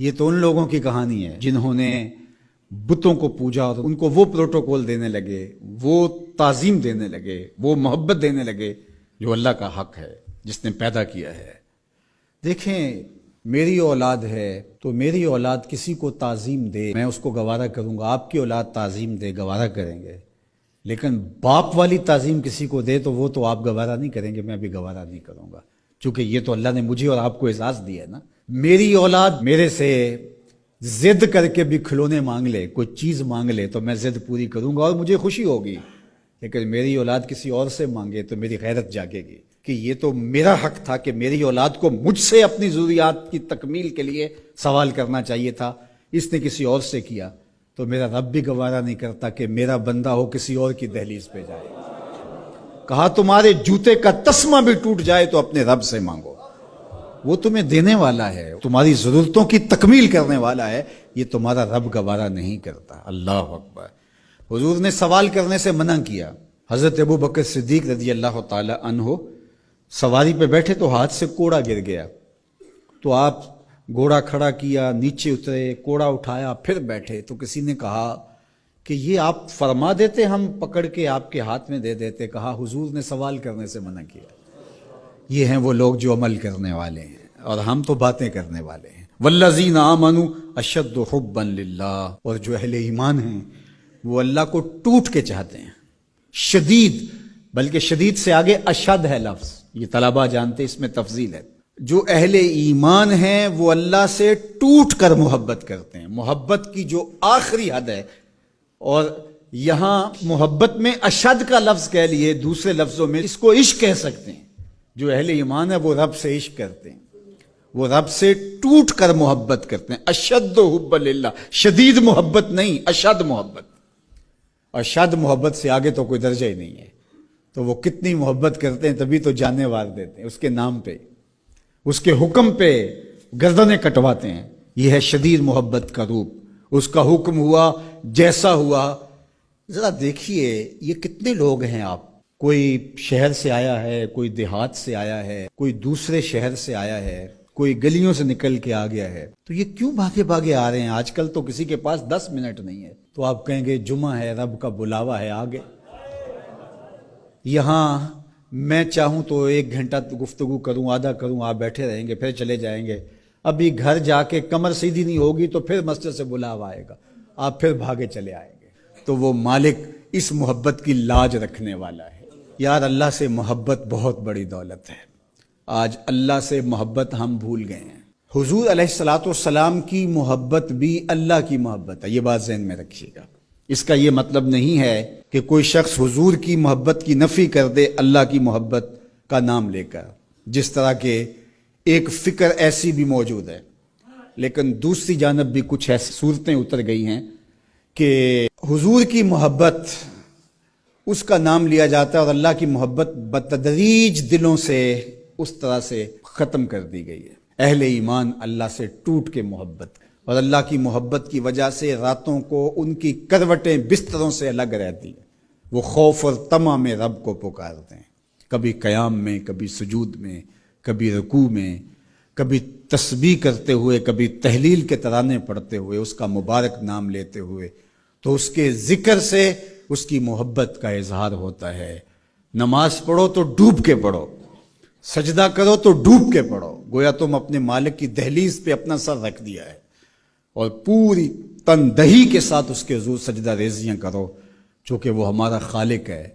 یہ تو ان لوگوں کی کہانی ہے جنہوں نے بتوں کو پوجا اور ان کو وہ پروٹوکول دینے لگے، وہ تعظیم دینے لگے، وہ محبت دینے لگے جو اللہ کا حق ہے، جس نے پیدا کیا ہے۔ دیکھیں، میری اولاد ہے تو میری اولاد کسی کو تعظیم دے، میں اس کو گوارا کروں گا، آپ کی اولاد تعظیم دے، گوارا کریں گے، لیکن باپ والی تعظیم کسی کو دے تو وہ تو آپ گوارا نہیں کریں گے، میں بھی گوارا نہیں کروں گا، چونکہ یہ تو اللہ نے مجھے اور آپ کو اعزاز دیا ہے نا۔ میری اولاد میرے سے ضد کر کے بھی کھلونے مانگ لے، کوئی چیز مانگ لے تو میں ضد پوری کروں گا اور مجھے خوشی ہوگی، لیکن میری اولاد کسی اور سے مانگے تو میری غیرت جاگے گی کہ یہ تو میرا حق تھا کہ میری اولاد کو مجھ سے اپنی ضروریات کی تکمیل کے لیے سوال کرنا چاہیے تھا، اس نے کسی اور سے کیا، تو میرا رب بھی گوارا نہیں کرتا کہ میرا بندہ ہو کسی اور کی دہلیز پہ جائے۔ کہا تمہارے جوتے کا تسمہ بھی ٹوٹ جائے تو اپنے رب سے مانگو، وہ تمہیں دینے والا ہے، تمہاری ضرورتوں کی تکمیل کرنے والا ہے، یہ تمہارا رب گوارا نہیں کرتا۔ اللہ اکبر۔ حضور نے سوال کرنے سے منع کیا۔ حضرت ابو بکر صدیق رضی اللہ تعالی عنہ سواری پہ بیٹھے تو ہاتھ سے کوڑا گر گیا، تو آپ گھوڑا کھڑا کیا، نیچے اترے، کوڑا اٹھایا، پھر بیٹھے، تو کسی نے کہا کہ یہ آپ فرما دیتے، ہم پکڑ کے آپ کے ہاتھ میں دے دیتے۔ کہا حضور نے سوال کرنے سے منع کیا۔ یہ ہیں وہ لوگ جو عمل کرنے والے ہیں اور ہم تو باتیں کرنے والے ہیں۔ والذین آمنوا اشد حبا للہ، اور جو اہل ایمان ہیں وہ اللہ کو ٹوٹ کے چاہتے ہیں، شدید، بلکہ شدید سے آگے اشد ہے لفظ، یہ طلبہ جانتے، اس میں تفضیل ہے۔ جو اہل ایمان ہیں وہ اللہ سے ٹوٹ کر محبت کرتے ہیں، محبت کی جو آخری حد ہے، اور یہاں محبت میں اشد کا لفظ کہہ لیے، دوسرے لفظوں میں اس کو عشق کہہ سکتے ہیں۔ جو اہل ایمان ہے وہ رب سے عشق کرتے ہیں، وہ رب سے ٹوٹ کر محبت کرتے ہیں۔ اشد حب للہ، شدید محبت نہیں، اشد محبت۔ اشد محبت سے آگے تو کوئی درجہ ہی نہیں ہے، تو وہ کتنی محبت کرتے ہیں، تبھی تو جانیں وار دیتے ہیں اس کے نام پہ، اس کے حکم پہ گردنیں کٹواتے ہیں۔ یہ ہے شدید محبت کا روپ، اس کا حکم ہوا جیسا ہوا۔ ذرا دیکھیے یہ کتنے لوگ ہیں، آپ کوئی شہر سے آیا ہے، کوئی دیہات سے آیا ہے، کوئی دوسرے شہر سے آیا ہے، کوئی گلیوں سے نکل کے آ گیا ہے، تو یہ کیوں بھاگے بھاگے آ رہے ہیں؟ آج کل تو کسی کے پاس 10 منٹ نہیں ہے، تو آپ کہیں گے جمعہ ہے، رب کا بلاوا ہے، آگے۔ یہاں میں چاہوں تو 1 گھنٹہ گفتگو کروں، آدھا کروں، آپ بیٹھے رہیں گے، پھر چلے جائیں گے۔ ابھی گھر جا کے کمر سیدھی نہیں ہوگی تو پھر مسجد سے بلاوا آئے گا، آپ پھر بھاگے چلے آئیں گے۔ تو وہ مالک اس محبت کی لاج رکھنے والا ہے۔ یار اللہ سے محبت بہت بڑی دولت ہے، آج اللہ سے محبت ہم بھول گئے ہیں۔ حضور علیہ الصلوۃ والسلام کی محبت بھی اللہ کی محبت ہے، یہ بات ذہن میں رکھیے گا۔ اس کا یہ مطلب نہیں ہے کہ کوئی شخص حضور کی محبت کی نفی کر دے اللہ کی محبت کا نام لے کر، جس طرح کہ ایک فکر ایسی بھی موجود ہے، لیکن دوسری جانب بھی کچھ ایسی صورتیں اتر گئی ہیں کہ حضور کی محبت اس کا نام لیا جاتا ہے اور اللہ کی محبت بتدریج دلوں سے اس طرح سے ختم کر دی گئی ہے۔ اہل ایمان اللہ سے ٹوٹ کے محبت، اور اللہ کی محبت کی وجہ سے راتوں کو ان کی کروٹیں بستروں سے الگ رہتی ہیں، وہ خوف اور طمع میں رب کو پکارتے ہیں، کبھی قیام میں، کبھی سجود میں، کبھی رکوع میں، کبھی تسبیح کرتے ہوئے، کبھی تہلیل کے ترانے پڑھتے ہوئے، اس کا مبارک نام لیتے ہوئے، تو اس کے ذکر سے اس کی محبت کا اظہار ہوتا ہے۔ نماز پڑھو تو ڈوب کے پڑھو، سجدہ کرو تو ڈوب کے پڑھو، گویا تم اپنے مالک کی دہلیز پہ اپنا سر رکھ دیا ہے، اور پوری تندہی کے ساتھ اس کے حضور سجدہ ریزیاں کرو، چونکہ وہ ہمارا خالق ہے۔